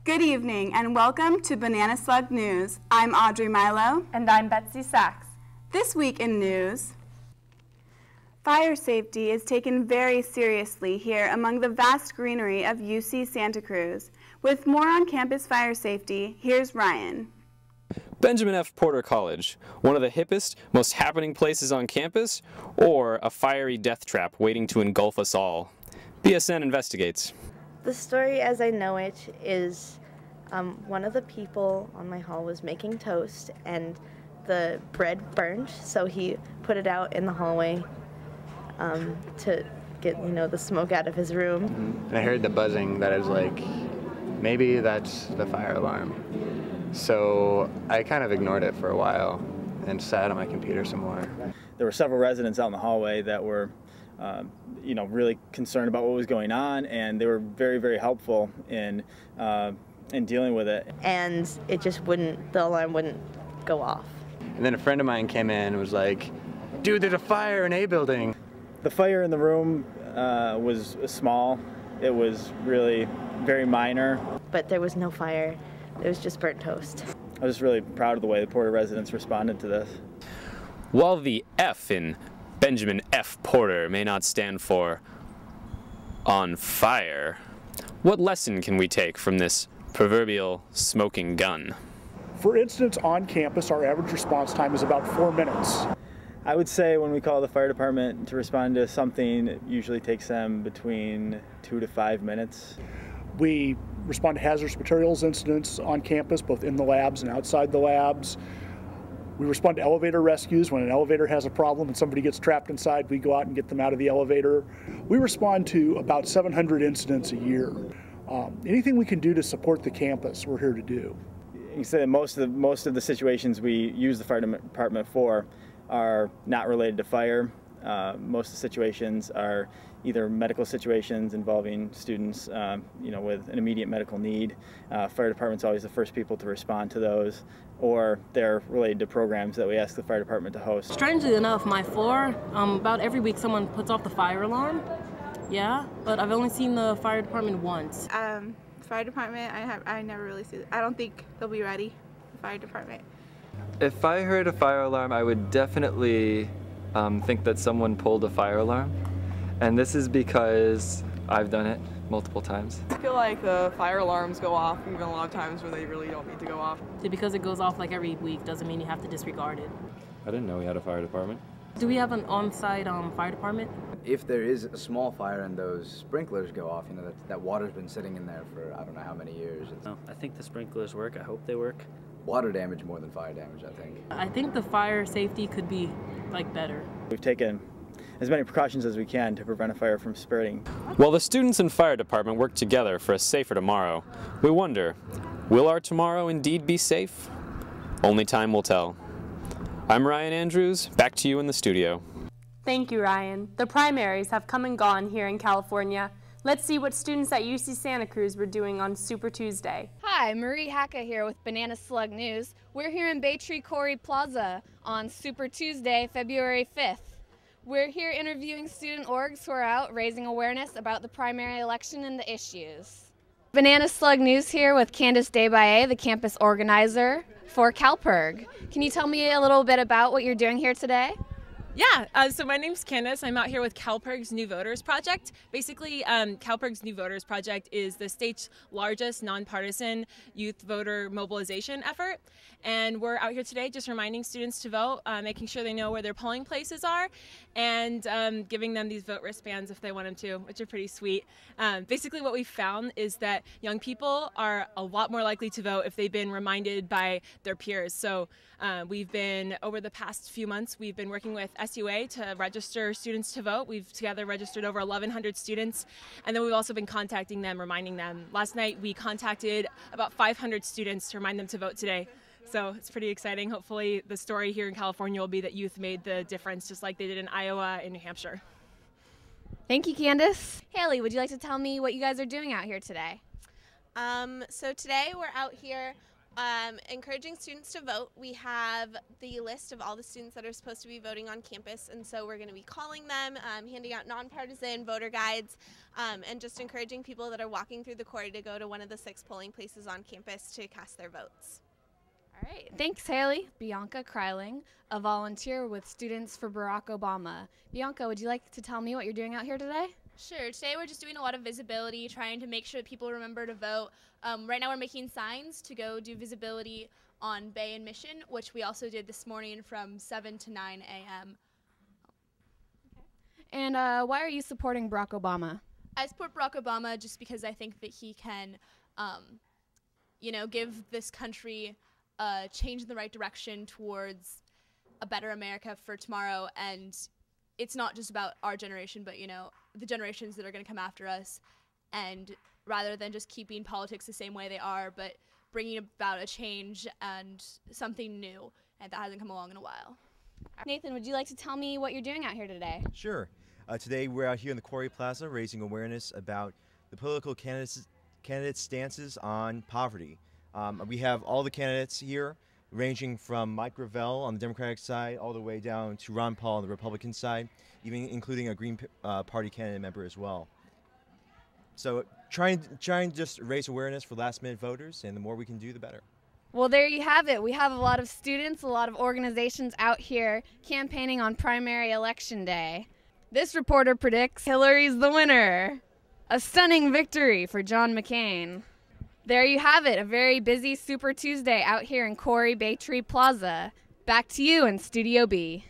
Good evening and welcome to Banana Slug News. I'm Audrey Milo. And I'm Betsy Sachs. This week in news, fire safety is taken very seriously here among the vast greenery of UC Santa Cruz. With more on campus fire safety, here's Ryan. Benjamin F. Porter College, one of the hippest, most happening places on campus, or a fiery death trap waiting to engulf us all? BSN investigates. The story as I know it is one of the people on my hall was making toast and the bread burned, so he put it out in the hallway to get the smoke out of his room. And I heard the buzzing that I was like, maybe that's the fire alarm. So I kind of ignored it for a while and sat on my computer some more. There were several residents out in the hallway that were really concerned about what was going on, and they were very, very helpful in dealing with it. And it just the alarm wouldn't go off. And then a friend of mine came in and was like, dude, there's a fire in A building. The fire in the room was small. It was really very minor. But there was no fire. It was just burnt toast. I was really proud of the way the Porter residents responded to this. While the F in Benjamin F. Porter may not stand for on fire, what lesson can we take from this proverbial smoking gun? For instance, on campus, our average response time is about 4 minutes. I would say when we call the fire department to respond to something, it usually takes them between 2 to 5 minutes. We respond to hazardous materials incidents on campus, both in the labs and outside the labs. We respond to elevator rescues. When an elevator has a problem and somebody gets trapped inside, we go out and get them out of the elevator. We respond to about 700 incidents a year. Anything we can do to support the campus, we're here to do. You can say that most of the situations we use the fire department for are not related to fire. Most of the situations are either medical situations involving students, with an immediate medical need. Fire department's always the first people to respond to those, or they're related to programs that we ask the fire department to host. Strangely enough, my floor, about every week someone puts off the fire alarm. Yeah, but I've only seen the fire department once. Fire department, I never really see it. I don't think they'll be ready, the fire department. If I heard a fire alarm, I would definitely think that someone pulled a fire alarm. And this is because I've done it multiple times. I feel like the fire alarms go off even a lot of times where they really don't need to go off. Because it goes off like every week doesn't mean you have to disregard it. I didn't know we had a fire department. Do we have an on-site fire department? If there is a small fire and those sprinklers go off, that water's been sitting in there for I don't know how many years. No, I think the sprinklers work. I hope they work. Water damage more than fire damage, I think. I think the fire safety could be better. We've taken as many precautions as we can to prevent a fire from spreading. While the students and fire department work together for a safer tomorrow, we wonder, will our tomorrow indeed be safe? Only time will tell. I'm Ryan Andrews, back to you in the studio. Thank you, Ryan. The primaries have come and gone here in California. Let's see what students at UC Santa Cruz were doing on Super Tuesday. Hi, Marie Hacka here with Banana Slug News. We're here in Baytree Corey Plaza on Super Tuesday, February 5th. We're here interviewing student orgs who are out raising awareness about the primary election and the issues. Banana Slug News here with Candace Desbaye, the campus organizer for CalPERG. Can you tell me a little bit about what you're doing here today? Yeah, so my name's Candace. I'm out here with CalPERG's New Voters Project. Basically, CalPERG's New Voters Project is the state's largest nonpartisan youth voter mobilization effort. And we're out here today just reminding students to vote, making sure they know where their polling places are, and giving them these vote wristbands if they want them to, which are pretty sweet. Basically what we found is that young people are a lot more likely to vote if they've been reminded by their peers. So over the past few months, we've been working with SUA to register students to vote. We've together registered over 1,100 students, and then we've also been contacting them, reminding them. Last night we contacted about 500 students to remind them to vote today. So it's pretty exciting. Hopefully the story here in California will be that youth made the difference just like they did in Iowa and New Hampshire. Thank you, Candace. Haley, would you like to tell me what you guys are doing out here today? So today we're out here Encouraging students to vote. We have the list of all the students that are supposed to be voting on campus, and so we're going to be calling them, handing out nonpartisan voter guides, and just encouraging people that are walking through the quarry to go to one of the 6 polling places on campus to cast their votes. All right, thanks, Haley. Bianca Kryling, a volunteer with Students for Barack Obama. Bianca, would you like to tell me what you're doing out here today? Sure. Today we're just doing a lot of visibility, trying to make sure that people remember to vote. Right now we're making signs to go do visibility on Bay and Mission, which we also did this morning from 7 to 9 a.m. And why are you supporting Barack Obama? I support Barack Obama just because I think that he can, give this country a change in the right direction towards a better America for tomorrow. And it's not just about our generation, but, the generations that are going to come after us. And rather than just keeping politics the same way they are, but bringing about a change and something new, and that hasn't come along in a while. Nathan, would you like to tell me what you're doing out here today? Sure. Today we're out here in the Quarry Plaza raising awareness about the political candidates' stances on poverty. We have all the candidates here, ranging from Mike Gravel on the Democratic side all the way down to Ron Paul on the Republican side, even including a Green Party candidate member as well. So trying to just raise awareness for last-minute voters, and the more we can do, the better. Well, there you have it. We have a lot of students, a lot of organizations out here campaigning on primary election day. This reporter predicts Hillary's the winner. A stunning victory for John McCain. There you have it, a very busy Super Tuesday out here in Quarry Bay Tree Plaza. Back to you in Studio B.